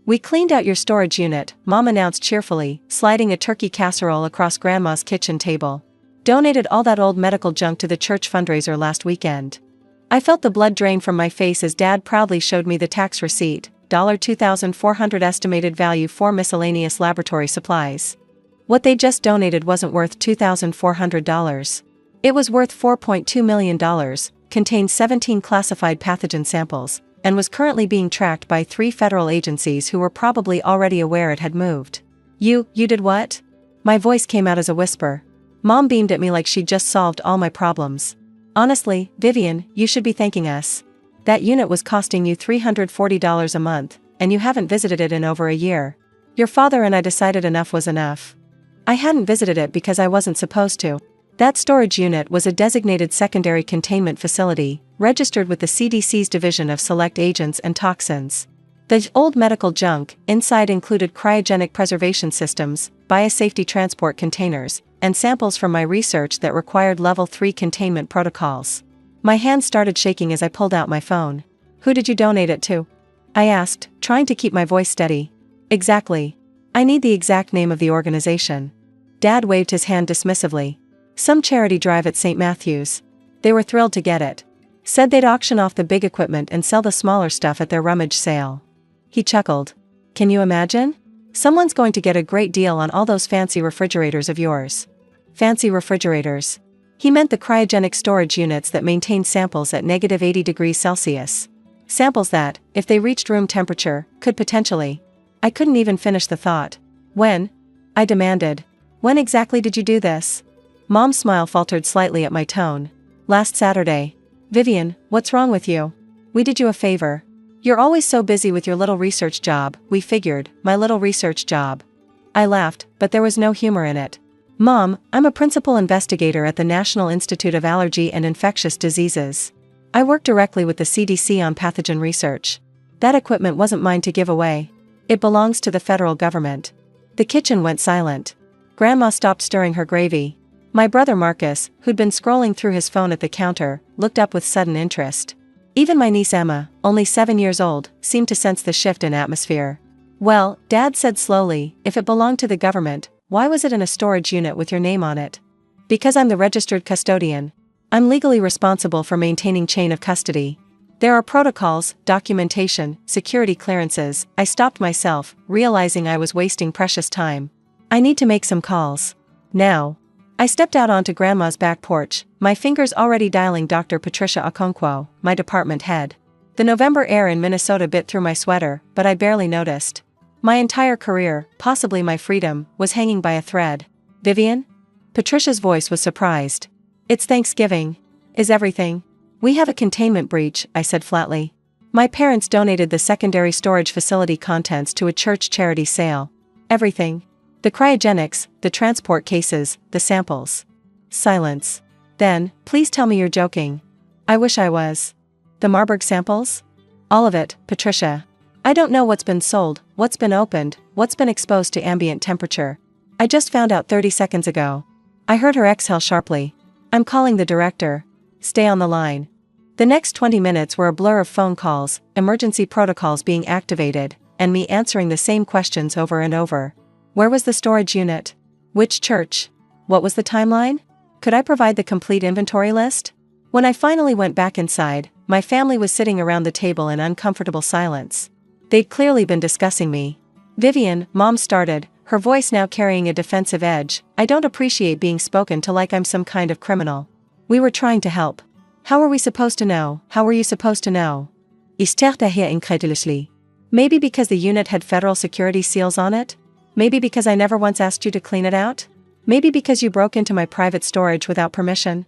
We cleaned out your storage unit, Mom announced cheerfully, sliding a turkey casserole across Grandma's kitchen table. Donated all that old medical junk to the church fundraiser last weekend. I felt the blood drain from my face as Dad proudly showed me the tax receipt, $2,400 estimated value for miscellaneous laboratory supplies. What they just donated wasn't worth $2,400. It was worth $4.2 million, contained 17 classified pathogen samples, and was currently being tracked by 3 federal agencies who were probably already aware it had moved. You did what? My voice came out as a whisper. Mom beamed at me like she'd just solved all my problems. Honestly, Vivian, you should be thanking us. That unit was costing you $340 a month, and you haven't visited it in over a year. Your father and I decided enough was enough. I hadn't visited it because I wasn't supposed to. That storage unit was a designated secondary containment facility, registered with the CDC's Division of Select Agents and Toxins. The old medical junk inside included cryogenic preservation systems, biosafety transport containers, and samples from my research that required Level 3 containment protocols. My hands started shaking as I pulled out my phone. Who did you donate it to? I asked, trying to keep my voice steady. Exactly. I need the exact name of the organization. Dad waved his hand dismissively. Some charity drive at St. Matthew's. They were thrilled to get it. Said they'd auction off the big equipment and sell the smaller stuff at their rummage sale. He chuckled. Can you imagine? Someone's going to get a great deal on all those fancy refrigerators of yours. Fancy refrigerators. He meant the cryogenic storage units that maintain samples at -80 degrees Celsius. Samples that, if they reached room temperature, could potentially. I couldn't even finish the thought. When? I demanded. When exactly did you do this? Mom's smile faltered slightly at my tone. Last Saturday. Vivian, what's wrong with you? We did you a favor. You're always so busy with your little research job, we figured, my little research job. I laughed, but there was no humor in it. Mom, I'm a principal investigator at the National Institute of Allergy and Infectious Diseases. I work directly with the CDC on pathogen research. That equipment wasn't mine to give away. It belongs to the federal government. The kitchen went silent. Grandma stopped stirring her gravy. My brother Marcus, who'd been scrolling through his phone at the counter, looked up with sudden interest. Even my niece Emma, only 7 years old, seemed to sense the shift in atmosphere. Well, Dad said slowly, if it belonged to the government, why was it in a storage unit with your name on it? Because I'm the registered custodian. I'm legally responsible for maintaining chain of custody. There are protocols, documentation, security clearances. I stopped myself, realizing I was wasting precious time. I need to make some calls. Now. I stepped out onto Grandma's back porch, my fingers already dialing Dr. Patricia Okonkwo, my department head. The November air in Minnesota bit through my sweater, but I barely noticed. My entire career, possibly my freedom, was hanging by a thread. Vivian? Patricia's voice was surprised. It's Thanksgiving. Is everything? We have a containment breach, I said flatly. My parents donated the secondary storage facility contents to a church charity sale. Everything. The cryogenics, the transport cases, the samples. Silence. Then, please tell me you're joking. I wish I was. The Marburg samples? All of it, Patricia. I don't know what's been sold, what's been opened, what's been exposed to ambient temperature. I just found out 30 seconds ago. I heard her exhale sharply. I'm calling the director. Stay on the line. The next 20 minutes were a blur of phone calls, emergency protocols being activated, and me answering the same questions over and over. Where was the storage unit? Which church? What was the timeline? Could I provide the complete inventory list? When I finally went back inside, my family was sitting around the table in uncomfortable silence. They'd clearly been discussing me. Vivian, Mom started, her voice now carrying a defensive edge. I don't appreciate being spoken to like I'm some kind of criminal. We were trying to help. How were we supposed to know? How were you supposed to know? I stared at her incredulously. Maybe because the unit had federal security seals on it? Maybe because I never once asked you to clean it out? Maybe because you broke into my private storage without permission?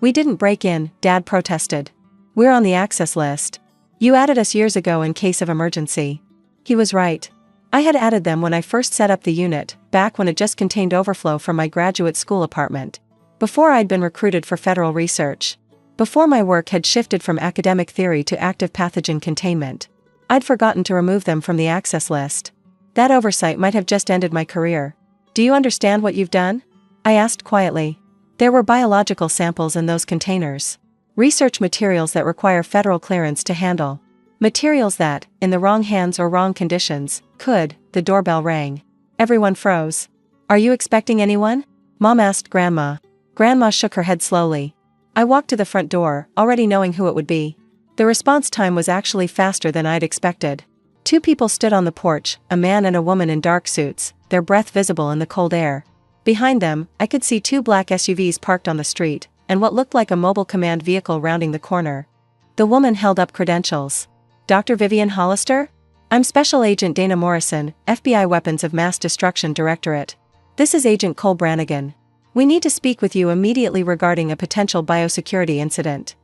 We didn't break in, Dad protested. We're on the access list. You added us years ago in case of emergency. He was right. I had added them when I first set up the unit, back when it just contained overflow from my graduate school apartment. Before I'd been recruited for federal research. Before my work had shifted from academic theory to active pathogen containment. I'd forgotten to remove them from the access list. That oversight might have just ended my career. Do you understand what you've done? I asked quietly. There were biological samples in those containers. Research materials that require federal clearance to handle. Materials that, in the wrong hands or wrong conditions, could. The doorbell rang. Everyone froze. "Are you expecting anyone?" Mom asked Grandma. Grandma shook her head slowly. I walked to the front door, already knowing who it would be. The response time was actually faster than I'd expected. 2 people stood on the porch, a man and a woman in dark suits, their breath visible in the cold air. Behind them, I could see 2 black SUVs parked on the street, and what looked like a mobile command vehicle rounding the corner. The woman held up credentials. "Dr. Vivian Hollister? I'm Special Agent Dana Morrison, FBI Weapons of Mass Destruction Directorate. This is Agent Cole Brannigan. We need to speak with you immediately regarding a potential biosecurity incident."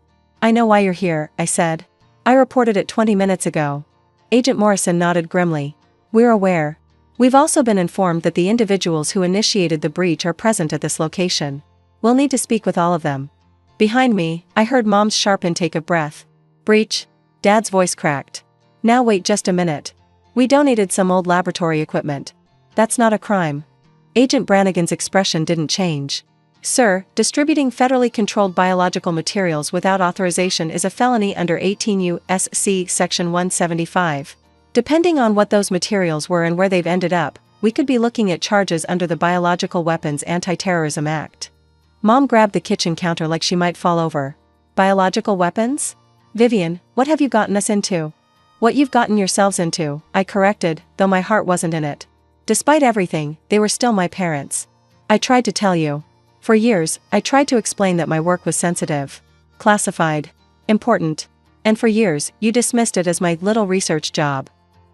"I know why you're here," I said. "I reported it 20 minutes ago." Agent Morrison nodded grimly. "We're aware. We've also been informed that the individuals who initiated the breach are present at this location. We'll need to speak with all of them." Behind me, I heard Mom's sharp intake of breath. "Breach?" Dad's voice cracked. "Now wait just a minute. We donated some old laboratory equipment. That's not a crime." Agent Brannigan's expression didn't change. "Sir, distributing federally controlled biological materials without authorization is a felony under 18 U.S.C. Section 175. Depending on what those materials were and where they've ended up, we could be looking at charges under the Biological Weapons Anti-Terrorism Act." Mom grabbed the kitchen counter like she might fall over. "Biological weapons? Vivian, what have you gotten us into?" "What you've gotten yourselves into," I corrected, though my heart wasn't in it. Despite everything, they were still my parents. "I tried to tell you. For years, I tried to explain that my work was sensitive, classified, important. And for years, you dismissed it as my little research job."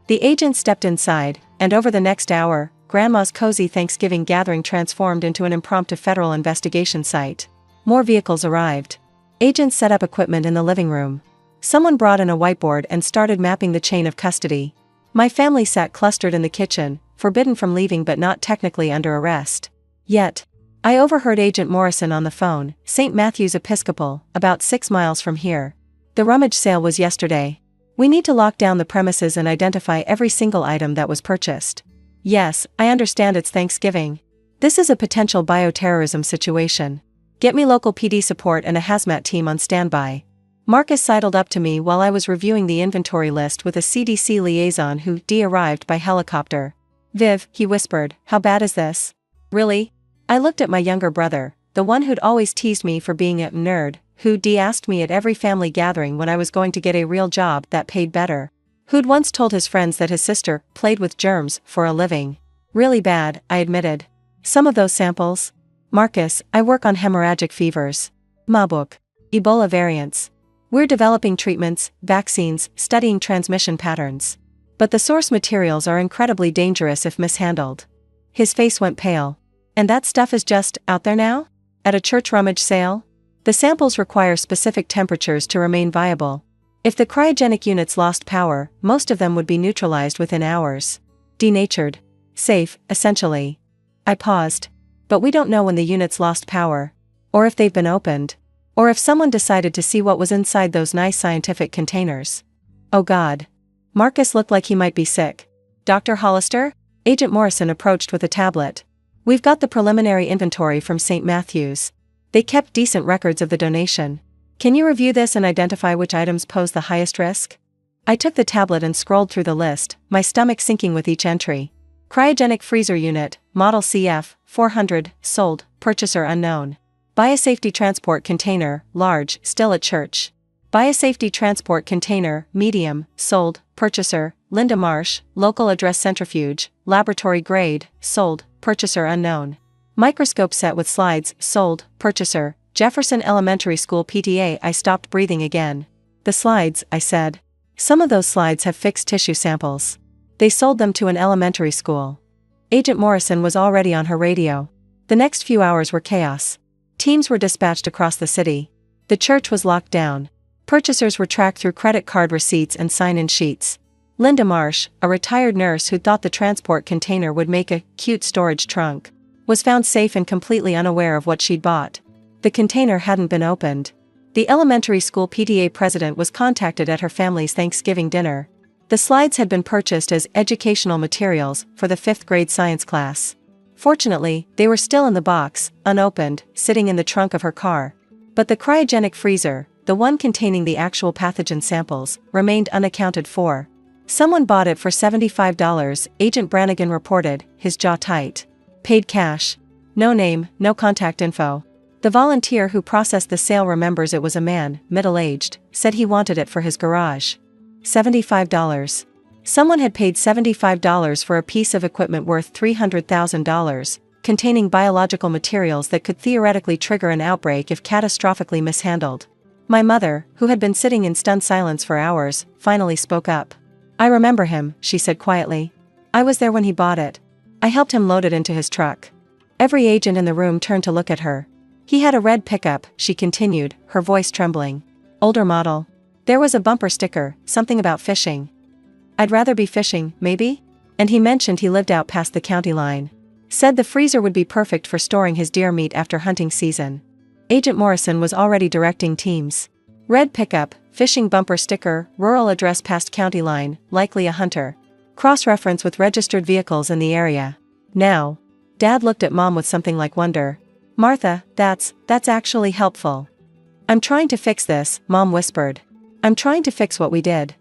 The agent stepped inside, and over the next hour, Grandma's cozy Thanksgiving gathering transformed into an impromptu federal investigation site. More vehicles arrived. Agents set up equipment in the living room. Someone brought in a whiteboard and started mapping the chain of custody. My family sat clustered in the kitchen, forbidden from leaving but not technically under arrest. Yet, I overheard Agent Morrison on the phone, St. Matthew's Episcopal, about 6 miles from here. "The rummage sale was yesterday. We need to lock down the premises and identify every single item that was purchased." "Yes, I understand it's Thanksgiving. This is a potential bioterrorism situation. Get me local PD support and a hazmat team on standby." Marcus sidled up to me while I was reviewing the inventory list with a CDC liaison who arrived by helicopter. "Viv," he whispered, "how bad is this?" "Really?" I looked at my younger brother, the one who'd always teased me for being a nerd, who asked me at every family gathering when I was going to get a real job that paid better. Who'd once told his friends that his sister played with germs for a living. "Really bad," I admitted. "Some of those samples?" "Marcus, I work on hemorrhagic fevers. Marburg. Ebola variants. We're developing treatments, vaccines, studying transmission patterns. But the source materials are incredibly dangerous if mishandled." His face went pale. "And that stuff is just out there now? At a church rummage sale?" "The samples require specific temperatures to remain viable. If the cryogenic units lost power, most of them would be neutralized within hours. Denatured. Safe, essentially." I paused. "But we don't know when the units lost power. Or if they've been opened. Or if someone decided to see what was inside those nice scientific containers." "Oh God." Marcus looked like he might be sick. "Dr. Hollister?" Agent Morrison approached with a tablet. "We've got the preliminary inventory from St. Matthew's. They kept decent records of the donation. Can you review this and identify which items pose the highest risk?" I took the tablet and scrolled through the list, my stomach sinking with each entry. Cryogenic freezer unit, model CF, 400, sold, purchaser unknown. Biosafety transport container, large, still at church. Biosafety transport container, medium, sold, purchaser, Linda Marsh, local address centrifuge, laboratory grade, sold, purchaser unknown. Microscope set with slides, sold, purchaser, Jefferson Elementary School PTA. I stopped breathing again. "The slides," I said. "Some of those slides have fixed tissue samples. They sold them to an elementary school." Agent Morrison was already on her radio. The next few hours were chaos. Teams were dispatched across the city. The church was locked down. Purchasers were tracked through credit card receipts and sign-in sheets. Linda Marsh, a retired nurse who thought the transport container would make a cute storage trunk, was found safe and completely unaware of what she'd bought. The container hadn't been opened. The elementary school PTA president was contacted at her family's Thanksgiving dinner. The slides had been purchased as educational materials for the 5th grade science class. Fortunately, they were still in the box, unopened, sitting in the trunk of her car. But the cryogenic freezer, the one containing the actual pathogen samples, remained unaccounted for. Someone bought it for $75, Agent Brannigan reported, his jaw tight. Paid cash. No name, no contact info. The volunteer who processed the sale remembers it was a man, middle-aged, said he wanted it for his garage. $75. Someone had paid $75 for a piece of equipment worth $300,000, containing biological materials that could theoretically trigger an outbreak if catastrophically mishandled. My mother, who had been sitting in stunned silence for hours, finally spoke up. "I remember him," she said quietly. "I was there when he bought it. I helped him load it into his truck." Every agent in the room turned to look at her. "He had a red pickup," she continued, her voice trembling. "Older model. There was a bumper sticker, something about fishing. I'd rather be fishing, maybe? And he mentioned he lived out past the county line. Said the freezer would be perfect for storing his deer meat after hunting season." Agent Morrison was already directing teams. Red pickup, fishing bumper sticker, rural address past county line, likely a hunter. Cross-reference with registered vehicles in the area. Now. Dad looked at Mom with something like wonder. "Martha, that's actually helpful." "I'm trying to fix this," Mom whispered. "I'm trying to fix what we did."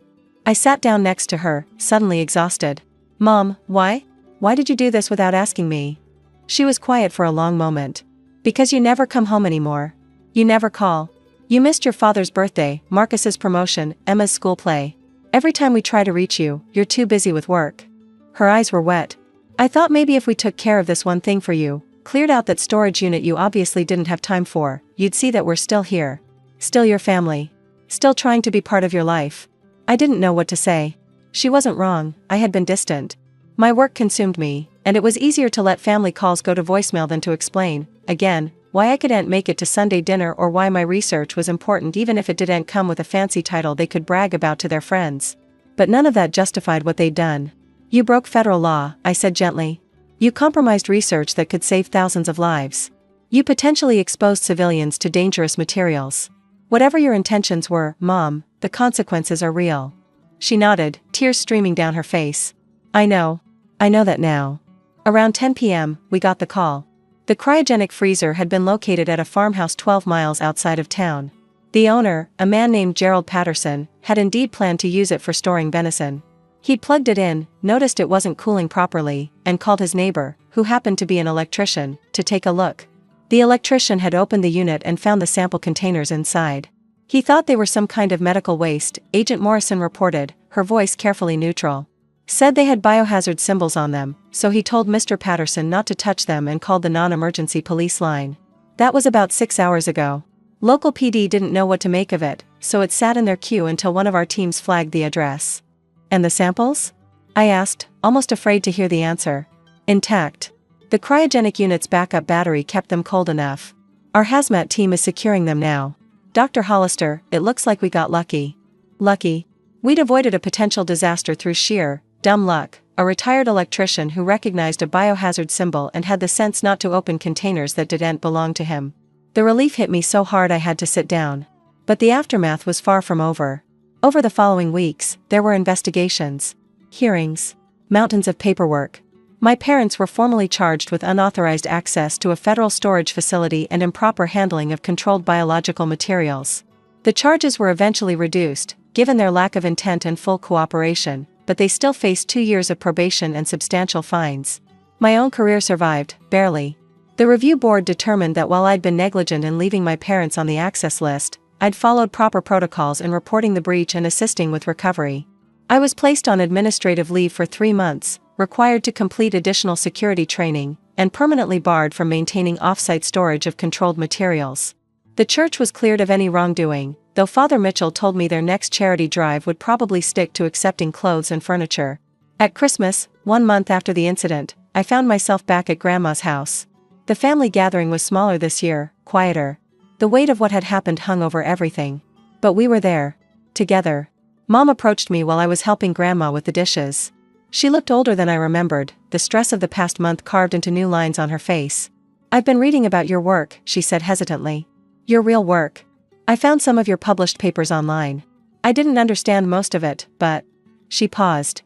I sat down next to her, suddenly exhausted. "Mom, why? Why did you do this without asking me?" She was quiet for a long moment. "Because you never come home anymore. You never call. You missed your father's birthday, Marcus's promotion, Emma's school play. Every time we try to reach you, you're too busy with work." Her eyes were wet. "I thought maybe if we took care of this one thing for you, cleared out that storage unit you obviously didn't have time for, you'd see that we're still here. Still your family. Still trying to be part of your life." I didn't know what to say. She wasn't wrong, I had been distant. My work consumed me, and it was easier to let family calls go to voicemail than to explain, again, why I couldn't make it to Sunday dinner or why my research was important even if it didn't come with a fancy title they could brag about to their friends. But none of that justified what they'd done. "You broke federal law," I said gently. "You compromised research that could save thousands of lives. You potentially exposed civilians to dangerous materials. Whatever your intentions were, Mom, the consequences are real." She nodded, tears streaming down her face. I know that now." Around 10 p.m., we got the call. The cryogenic freezer had been located at a farmhouse 12 miles outside of town. The owner, a man named Gerald Patterson, had indeed planned to use it for storing venison. He'd plugged it in, noticed it wasn't cooling properly, and called his neighbor, who happened to be an electrician, to take a look. The electrician had opened the unit and found the sample containers inside. He thought they were some kind of medical waste, Agent Morrison reported, her voice carefully neutral. Said they had biohazard symbols on them, so he told Mr. Patterson not to touch them and called the non-emergency police line. That was about 6 hours ago. Local PD didn't know what to make of it, so it sat in their queue until one of our teams flagged the address. "And the samples?" I asked, almost afraid to hear the answer. "Intact. The cryogenic unit's backup battery kept them cold enough. Our hazmat team is securing them now. Dr. Hollister, it looks like we got lucky." Lucky? We'd avoided a potential disaster through sheer, dumb luck, a retired electrician who recognized a biohazard symbol and had the sense not to open containers that didn't belong to him. The relief hit me so hard I had to sit down. But the aftermath was far from over. Over the following weeks, there were investigations, hearings, mountains of paperwork. My parents were formally charged with unauthorized access to a federal storage facility and improper handling of controlled biological materials. The charges were eventually reduced, given their lack of intent and full cooperation, but they still faced 2 years of probation and substantial fines. My own career survived, barely. The review board determined that while I'd been negligent in leaving my parents on the access list, I'd followed proper protocols in reporting the breach and assisting with recovery. I was placed on administrative leave for 3 months, required to complete additional security training, and permanently barred from maintaining off-site storage of controlled materials. The church was cleared of any wrongdoing, though Father Mitchell told me their next charity drive would probably stick to accepting clothes and furniture. At Christmas, 1 month after the incident, I found myself back at Grandma's house. The family gathering was smaller this year, quieter. The weight of what had happened hung over everything. But we were there. Together. Mom approached me while I was helping Grandma with the dishes. She looked older than I remembered, the stress of the past month carved into new lines on her face. "I've been reading about your work," she said hesitantly. "Your real work. I found some of your published papers online. I didn't understand most of it, but..." She paused.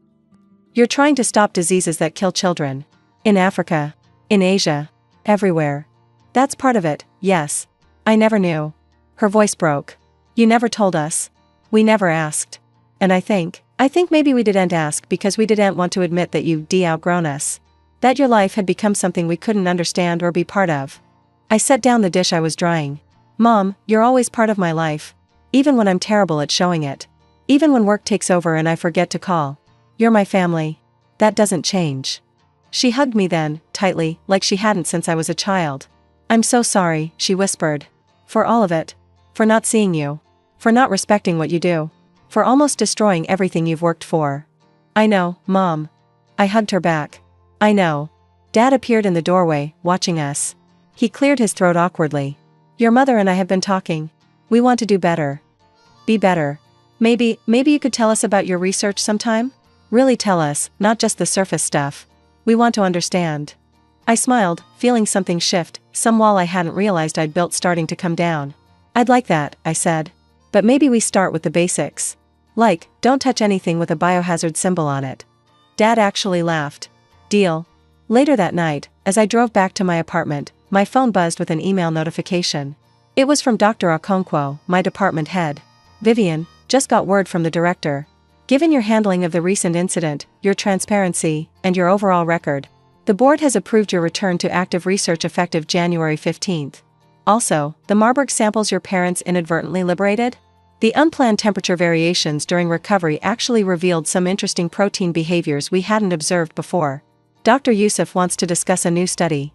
"You're trying to stop diseases that kill children. In Africa. In Asia. Everywhere. That's part of it, yes. I never knew." Her voice broke. You never told us. We never asked. And I think maybe we didn't ask because we didn't want to admit that you'd outgrown us. That your life had become something we couldn't understand or be part of. I set down the dish I was drying. Mom, you're always part of my life. Even when I'm terrible at showing it. Even when work takes over and I forget to call. You're my family. That doesn't change. She hugged me then, tightly, like she hadn't since I was a child. I'm so sorry, she whispered. For all of it. For not seeing you. For not respecting what you do. For almost destroying everything you've worked for. I know, Mom. I hugged her back. I know. Dad appeared in the doorway, watching us. He cleared his throat awkwardly. Your mother and I have been talking. We want to do better. Be better. Maybe you could tell us about your research sometime? Really tell us, not just the surface stuff. We want to understand. I smiled, feeling something shift, some wall I hadn't realized I'd built starting to come down. I'd like that, I said. But maybe we start with the basics. Like, don't touch anything with a biohazard symbol on it. Dad actually laughed. Deal. Later that night, as I drove back to my apartment, my phone buzzed with an email notification. It was from Dr. Okonkwo, my department head. Vivian, just got word from the director. Given your handling of the recent incident, your transparency, and your overall record, the board has approved your return to active research effective January 15th. Also, the Marburg samples your parents inadvertently liberated? The unplanned temperature variations during recovery actually revealed some interesting protein behaviors we hadn't observed before. Dr. Yusuf wants to discuss a new study.